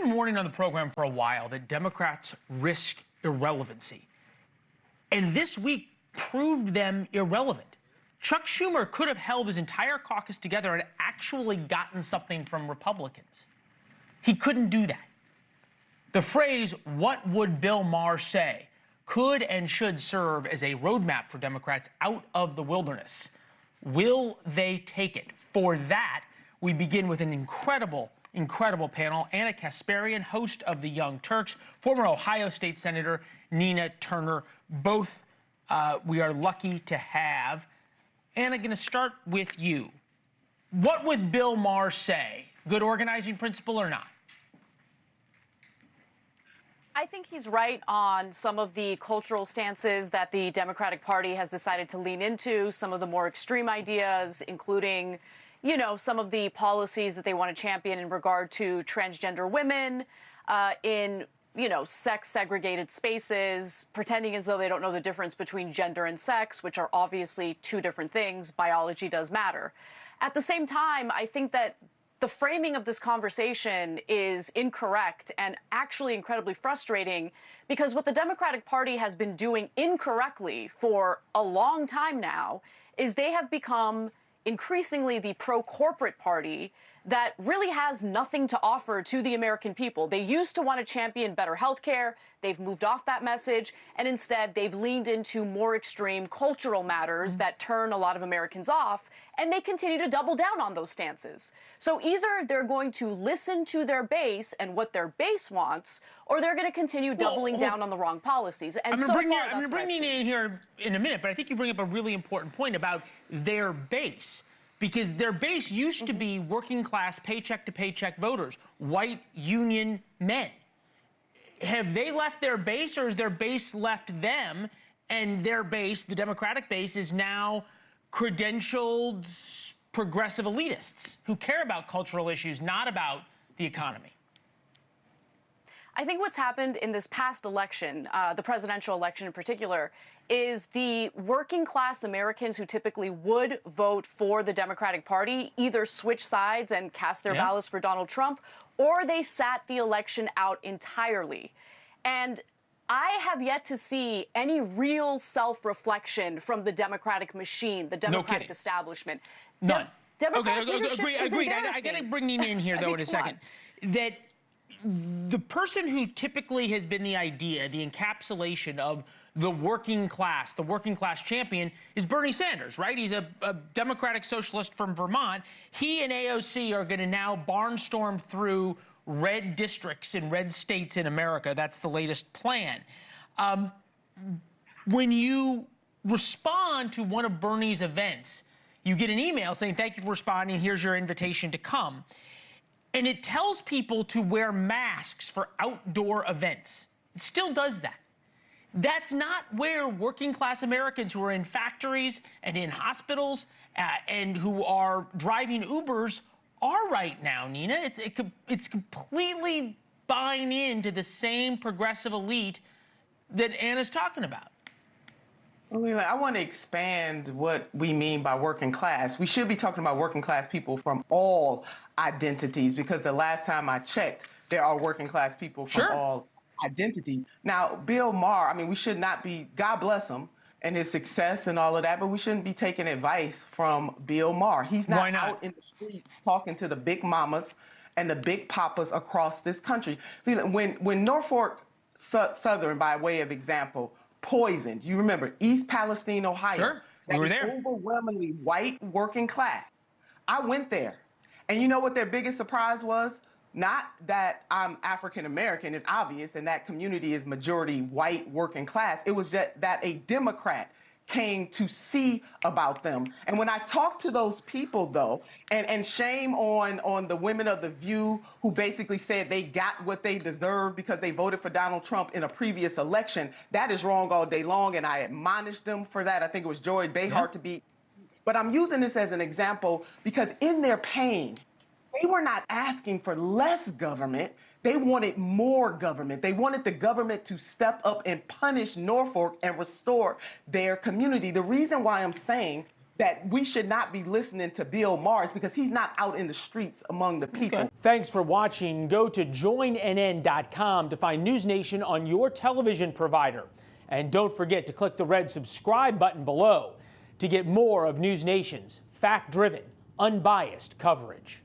been warning on the program for a while that Democrats risk irrelevancy. And this week proved them irrelevant. Chuck Schumer could have held his entire caucus together and actually gotten something from Republicans. He couldn't do that. The phrase, "what would Bill Maher say?" could and should serve as a roadmap for Democrats out of the wilderness. Will they take it? For that, we begin with an incredible panel. Anna Kasparian, host of the Young Turks, former Ohio State Senator Nina Turner, both we are lucky to have. Anna, going to start with you. What would Bill Maher say? Good organizing principle or not? I think he's right on some of the cultural stances that the Democratic Party has decided to lean into, some of the more extreme ideas, including, you know, some of the policies that they want to champion in regard to transgender women in, you know, sex-segregated spaces, pretending as though they don't know the difference between gender and sex, which are obviously two different things. Biology does matter. At the same time, I think that the framing of this conversation is incorrect and actually incredibly frustrating, because what the Democratic Party has been doing incorrectly for a long time now is they have become increasingly the pro-corporate party that really has nothing to offer to the American people. They used to want to champion better health care. They've moved off that message, and instead they've leaned into more extreme cultural matters that turn a lot of Americans off, and they continue to double down on those stances. So either they're going to listen to their base and what their base wants, or they're going to continue doubling down on the wrong policies. And I'm going to bring you in here in a minute, but I think you bring up a really important point about their base. Because their base used to be working class, paycheck to paycheck voters, white union men. Have they left their base, or has their base left them? And their base, the Democratic base, is now credentialed progressive elitists who care about cultural issues, not about the economy. I think what's happened in this past election, the presidential election in particular, is the working class Americans who typically would vote for the Democratic Party either switch sides and cast their ballots for Donald Trump, or they sat the election out entirely. And I have yet to see any real self-reflection from the Democratic machine, the Democratic establishment. None. Democratic leadership is agreed. embarrassing. I got to bring Nina in here, though, in a second. That the person who typically has been the idea, the encapsulation of the working class champion, is Bernie Sanders, right? He's a Democratic socialist from Vermont. He and AOC are going to now barnstorm through red districts in red states in America. That's the latest plan. When you respond to one of Bernie's events, you get an email saying, "Thank you for responding. Here's your invitation to come." And it tells people to wear masks for outdoor events. It still does that. That's not where working class Americans who are in factories and in hospitals and who are driving Ubers are right now, Nina. It's completely buying into the same progressive elite that Anna's talking about. Well, I want to expand what we mean by working class. We should be talking about working class people from all identities, because the last time I checked, there are working class people from all identities. Now, Bill Maher, I mean, we should not be, God bless him and his success and all of that, but we shouldn't be taking advice from Bill Maher. He's not out in the streets talking to the big mamas and the big papas across this country. When Norfolk Southern, by way of example, poisoned, you remember, East Palestine, Ohio. We were there. Overwhelmingly white working class. I went there. And you know what their biggest surprise was? Not that I'm African American, is obvious, and that community is majority white working class. It was just that a Democrat came to see about them. And when I talked to those people, though, and shame on the women of The View who basically said they got what they deserved because they voted for Donald Trump in a previous election, that is wrong all day long, and I admonished them for that. I think it was Joy Behar to be. But I'm using this as an example because in their pain, they were not asking for less government. They wanted more government. They wanted the government to step up and punish Norfolk and restore their community. The reason why I'm saying that we should not be listening to Bill Maher because he's not out in the streets among the people. Okay. Thanks for watching. Go to joinnn.com to find NewsNation on your television provider. And don't forget to click the red subscribe button below to get more of NewsNation's fact-driven, unbiased coverage.